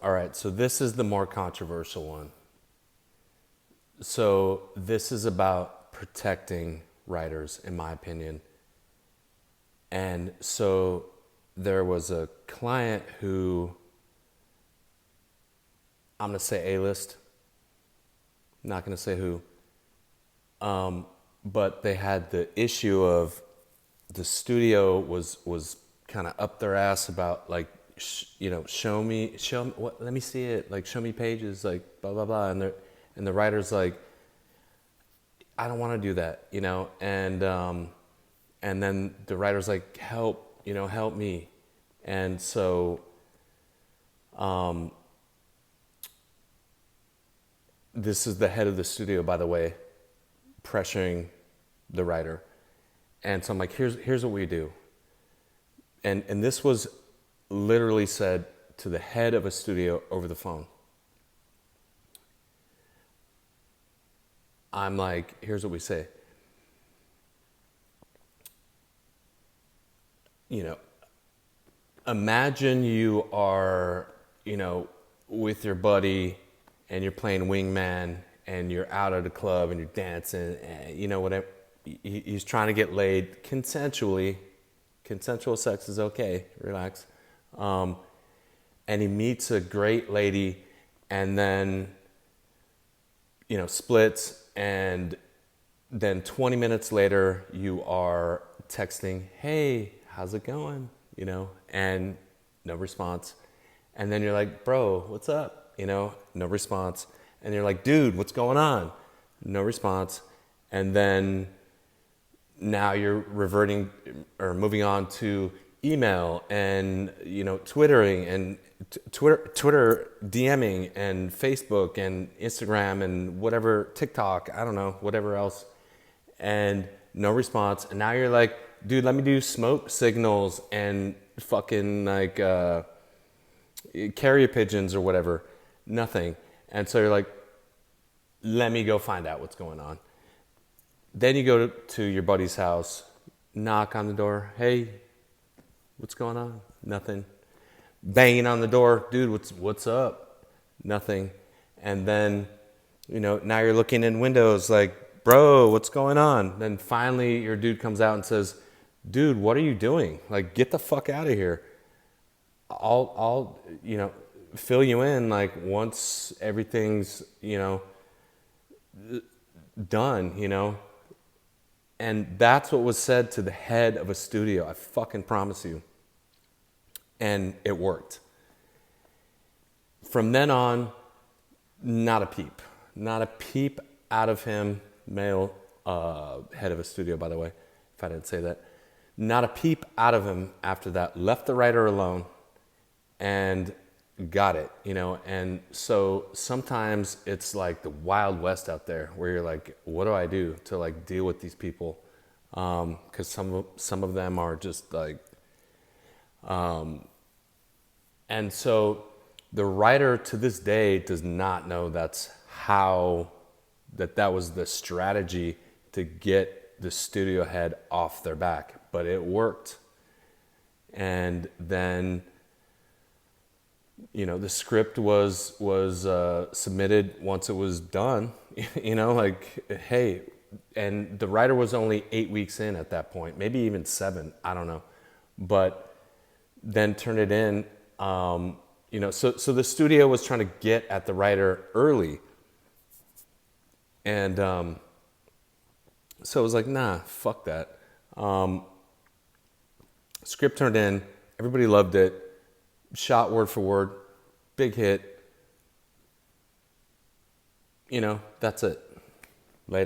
All right, so this is the more controversial one. So this is about protecting writers, in my opinion. And so there was a client who, I'm going to say A-list, not going to say who, but they had the issue of the studio was kind of up their ass about like, show me what, let me see it, like show me pages, like blah blah blah, and the writer's like, I don't want to do that, and then the writer's like, help me, and so this is the head of the studio, by the way, pressuring the writer. And so I'm like, here's what we do. And this was literally said to the head of a studio over the phone. I'm like, here's what we say. Imagine you are, with your buddy and you're playing wingman and you're out at a club and you're dancing and, whatever. He's trying to get laid consensually. Consensual sex is okay. Relax. And he meets a great lady and then, splits, and then 20 minutes later you are texting, hey, how's it going? And no response. And then you're like, bro, what's up? No response. And you're like, dude, what's going on? No response. And then now you're reverting or moving on to email and, Twittering and Twitter DMing and Facebook and Instagram and whatever, TikTok, I don't know, whatever else. And no response. And now you're like, dude, let me do smoke signals and fucking like carrier pigeons or whatever. Nothing. And so you're like, let me go find out what's going on. Then you go to your buddy's house, knock on the door. Hey, what's going on? Nothing. Banging on the door. Dude, what's up? Nothing. And then, now you're looking in windows like, bro, what's going on? Then finally your dude comes out and says, dude, what are you doing? Like, get the fuck out of here. I'll fill you in like once everything's, done, And that's what was said to the head of a studio. I fucking promise you. And it worked. From then on, not a peep. Not a peep out of him, male head of a studio, by the way, if I didn't say that. Not a peep out of him after that. Left the writer alone and got it, And so sometimes it's like the Wild West out there where you're like, what do I do to like deal with these people? Because some of them are just like, and so the writer to this day does not know that was the strategy to get the studio head off their back, but it worked. And then, the script was submitted once it was done, like, hey, and the writer was only 8 weeks in at that point, maybe even 7, I don't know, but then turned it in, so the studio was trying to get at the writer early. And so it was like, nah, fuck that. Script turned in, everybody loved it, shot word for word, big hit. That's it. Later.